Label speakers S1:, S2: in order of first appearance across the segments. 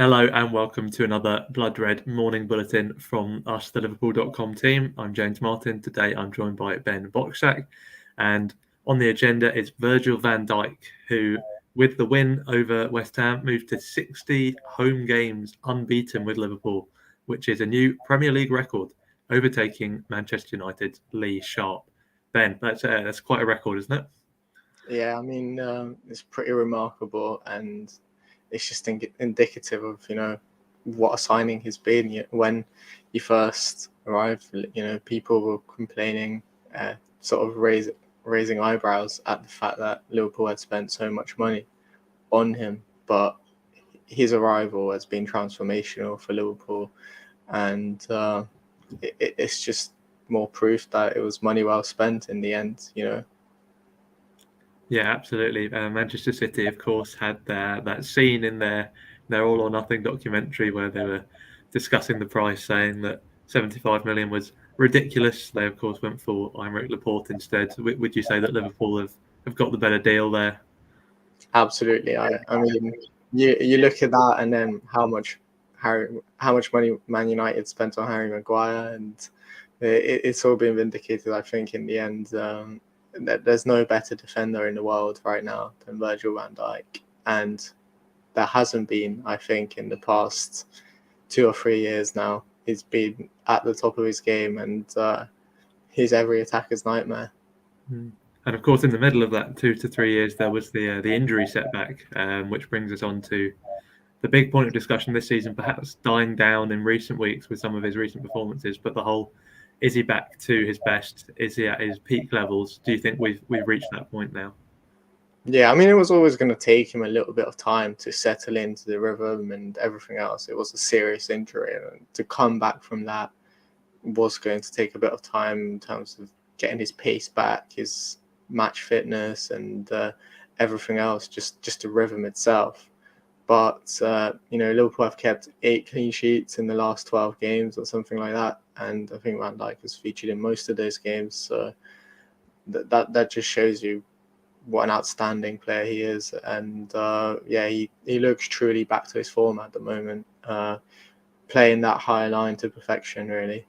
S1: Hello and welcome to another Blood Red morning bulletin from us, the Liverpool.com team. I'm James Martin. Today I'm joined by Ben Bocsak, and on the agenda is Virgil van Dijk, who, with the win over West Ham, moved to 60 home games unbeaten with Liverpool, which is a new Premier League record, overtaking Manchester United's Lee Sharp. Ben, that's quite a record, isn't it?
S2: Yeah, I mean, it's pretty remarkable, and it's just indicative of, what a signing he's been. When he first arrived, people were complaining, sort of raising eyebrows at the fact that Liverpool had spent so much money on him. But his arrival has been transformational for Liverpool, and it's just more proof that it was money well spent in the end,
S1: Yeah, absolutely. Manchester City, of course, had that scene in their All or Nothing documentary where they were discussing the price, saying that 75 million was ridiculous. They, of course, went for Aymeric Laporte instead. Would you say that Liverpool have got the better deal there?
S2: Absolutely. I mean, you look at that, and then how much money Man United spent on Harry Maguire, and it's all been vindicated. I think in the end, that there's no better defender in the world right now than Virgil van Dijk, and there hasn't been. I think in the past 2 or 3 years now, he's been at the top of his game, and he's every attacker's nightmare.
S1: And of course, in the middle of that 2 to 3 years, there was the injury setback, which brings us on to the big point of discussion this season, perhaps dying down in recent weeks with some of his recent performances. But the whole, is he back to his best? Is he at his peak levels? Do you think we've reached that point now?
S2: Yeah, I mean, it was always going to take him a little bit of time to settle into the rhythm and everything else. It was a serious injury, and to come back from that was going to take a bit of time in terms of getting his pace back, his match fitness, and everything else, just the rhythm itself. But, Liverpool have kept 8 clean sheets in the last 12 games or something like that. And I think Van Dijk has featured in most of those games. So that just shows you what an outstanding player he is. And, he looks truly back to his form at the moment, playing that high line to perfection, really.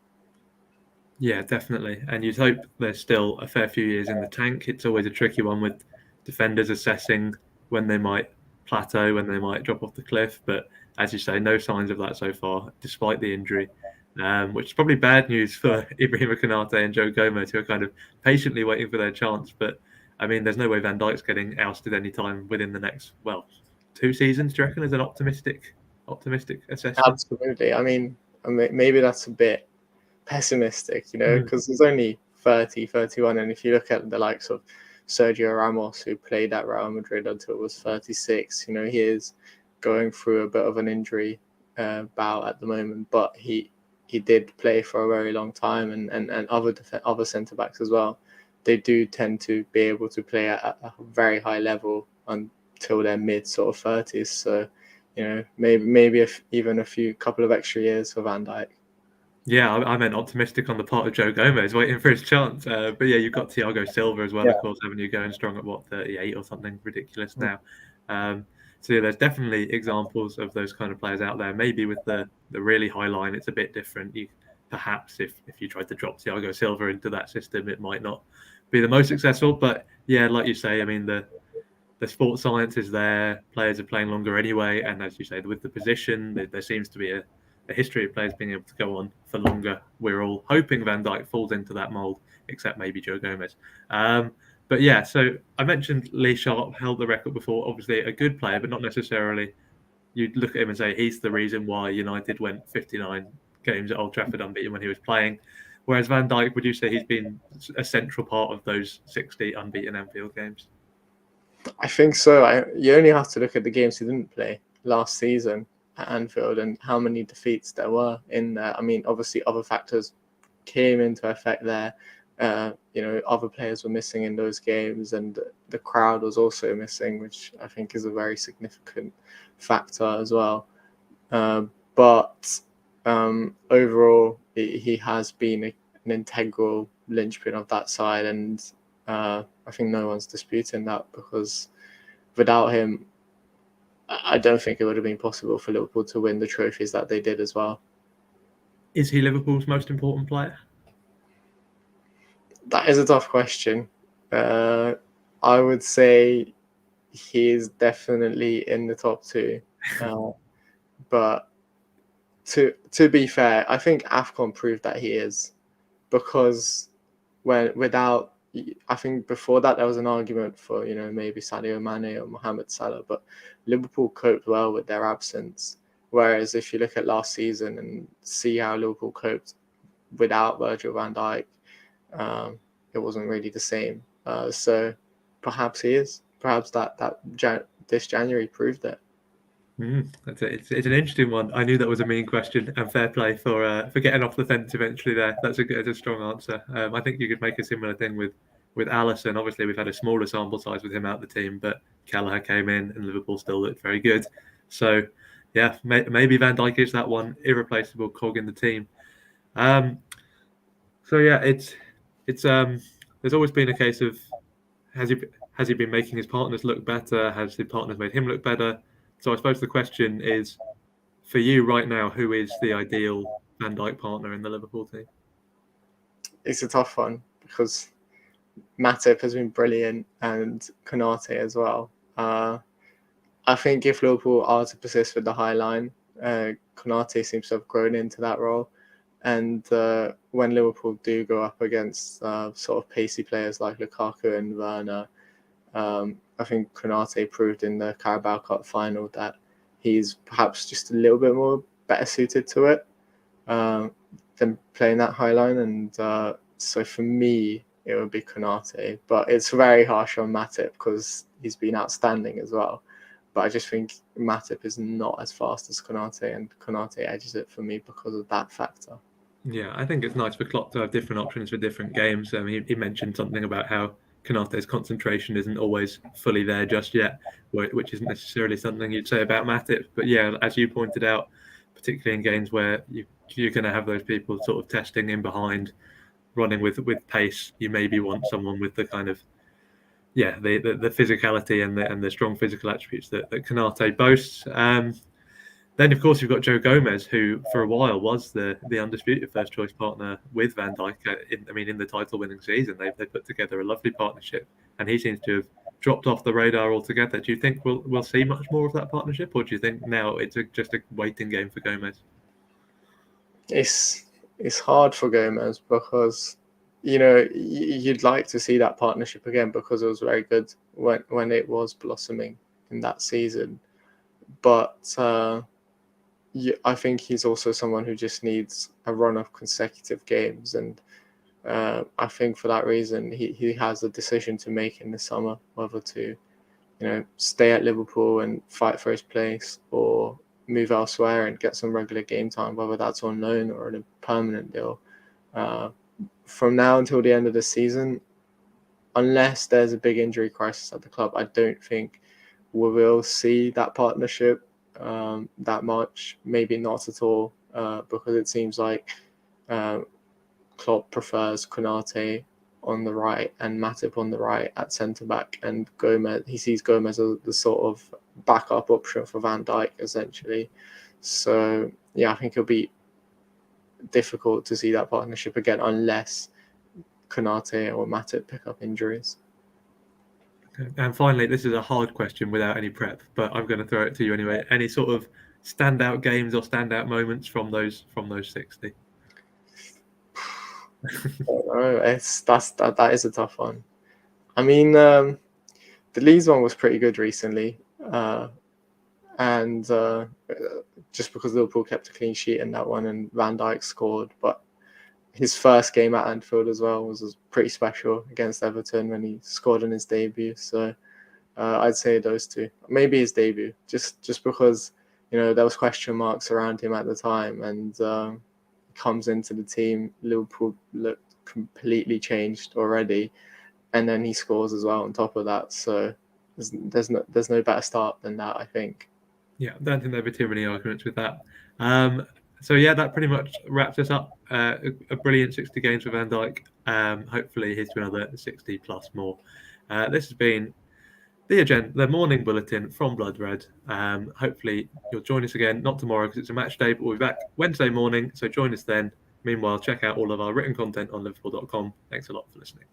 S1: Yeah, definitely. And you'd hope there's still a fair few years in the tank. It's always a tricky one with defenders assessing when they might plateau, when they might drop off the cliff. But as you say, no signs of that so far, despite the injury, which is probably bad news for Ibrahima Konate and Joe Gomez, who are kind of patiently waiting for their chance. But I mean, there's no way Van Dijk's getting ousted anytime within the next, 2 seasons. Do you reckon? Is an optimistic assessment?
S2: Absolutely. I mean, maybe that's a bit pessimistic, because he's only 30, 31. And if you look at the likes of Sergio Ramos, who played at Real Madrid until it was 36, he is going through a bit of an injury bout at the moment, but he did play for a very long time, and other centre-backs as well. They do tend to be able to play at a very high level until their mid sort of 30s. So, maybe even a couple of extra years for Van Dijk.
S1: Yeah, I meant optimistic on the part of Joe Gomez, waiting for his chance. But yeah, you've got Thiago Silva as well,
S2: Yeah.
S1: of course, haven't you? Going strong at 38 or something ridiculous now. So yeah, there's definitely examples of those kind of players out there. Maybe with the really high line, it's a bit different. Perhaps if you tried to drop Thiago Silva into that system, it might not be the most successful. But yeah, like you say, I mean the sports science is there. Players are playing longer anyway, and as you say, with the position, there seems to be a history of players being able to go on for longer. We're all hoping Van Dijk falls into that mould, except maybe Joe Gomez. But yeah, so I mentioned Lee Sharp held the record before. Obviously, a good player, but not necessarily. You'd look at him and say he's the reason why United went 59 games at Old Trafford unbeaten when he was playing. Whereas Van Dijk, would you say he's been a central part of those 60 unbeaten Anfield games?
S2: I think so. You only have to look at the games he didn't play last season at Anfield and how many defeats there were in there. I mean, obviously, other factors came into effect there. Other players were missing in those games, and the crowd was also missing, which I think is a very significant factor as well. But overall, he has been an integral linchpin of that side, and I think no one's disputing that, because without him, I don't think it would have been possible for Liverpool to win the trophies that they did as well.
S1: Is he Liverpool's most important player?
S2: That is a tough question. I would say he is definitely in the top two. But to be fair, I think AFCON proved that he is, because I think before that there was an argument for maybe Sadio Mane or Mohamed Salah, but Liverpool coped well with their absence. Whereas if you look at last season and see how Liverpool coped without Virgil van Dijk, it wasn't really the same. So perhaps he is. Perhaps this January proved it.
S1: It's an interesting one. I knew that was a mean question, and fair play for getting off the fence eventually there. That's a strong answer. I think you could make a similar thing with Alisson. Obviously, we've had a smaller sample size with him out the team, but Kelleher came in and Liverpool still looked very good. So, yeah, maybe Van Dijk is that one irreplaceable cog in the team. So yeah, it's there's always been a case of has he been making his partners look better? Has his partners made him look better? So I suppose the question is, for you right now, who is the ideal Van Dijk partner in the Liverpool team?
S2: It's a tough one because Matip has been brilliant and Konate as well. I think if Liverpool are to persist with the high line, Konate seems to have grown into that role. And when Liverpool do go up against sort of pacey players like Lukaku and Werner, I think Konate proved in the Carabao Cup final that he's perhaps just a little bit more better suited to it than playing that high line. And so for me, it would be Konate. But it's very harsh on Matip because he's been outstanding as well. But I just think Matip is not as fast as Konate, and Konate edges it for me because of that factor.
S1: Yeah, I think it's nice for Klopp to have different options for different games. He mentioned something about how Konate's concentration isn't always fully there just yet, which isn't necessarily something you'd say about Matip. But yeah, as you pointed out, particularly in games where you're going to have those people sort of testing in behind, running with pace, you maybe want someone with the kind of the physicality and the strong physical attributes that Konate boasts. Then, of course, you've got Joe Gomez, who for a while was the undisputed first choice partner with Van Dijk. In the title-winning season, they put together a lovely partnership, and he seems to have dropped off the radar altogether. Do you think we'll see much more of that partnership, or do you think now it's just a waiting game for Gomez?
S2: It's hard for Gomez because you'd like to see that partnership again because it was very good when it was blossoming in that season, but. I think he's also someone who just needs a run of consecutive games, and I think for that reason he has a decision to make in the summer whether to stay at Liverpool and fight for his place or move elsewhere and get some regular game time, whether that's on loan or in a permanent deal. From now until the end of the season, unless there's a big injury crisis at the club, I don't think we will see that partnership that much, maybe not at all, because it seems like Klopp prefers Konate on the right and Matip on the right at centre back, and he sees Gomez as the sort of backup option for Van Dijk essentially. So yeah, I think it'll be difficult to see that partnership again unless Konate or Matip pick up injuries.
S1: And finally, this is a hard question without any prep, but I'm going to throw it to you anyway. Any sort of standout games or standout moments from those 60?
S2: That is a tough one. I mean, the Leeds one was pretty good recently, and just because Liverpool kept a clean sheet in that one and Van Dijk scored, but his first game at Anfield as well was pretty special against Everton when he scored in his debut. So I'd say those two. Maybe his debut, just because there was question marks around him at the time, and comes into the team. Liverpool looked completely changed already, and then he scores as well on top of that. So there's no better start than that, I think.
S1: Yeah, I don't think there'll be too many arguments with that. So yeah, that pretty much wraps us up. A brilliant 60 games for Van Dijk. Hopefully he's to another 60 plus more. This has been the morning bulletin from Blood Red. Hopefully you'll join us again, not tomorrow because it's a match day, but we'll be back Wednesday morning. So join us then. Meanwhile, check out all of our written content on liverpool.com. Thanks a lot for listening.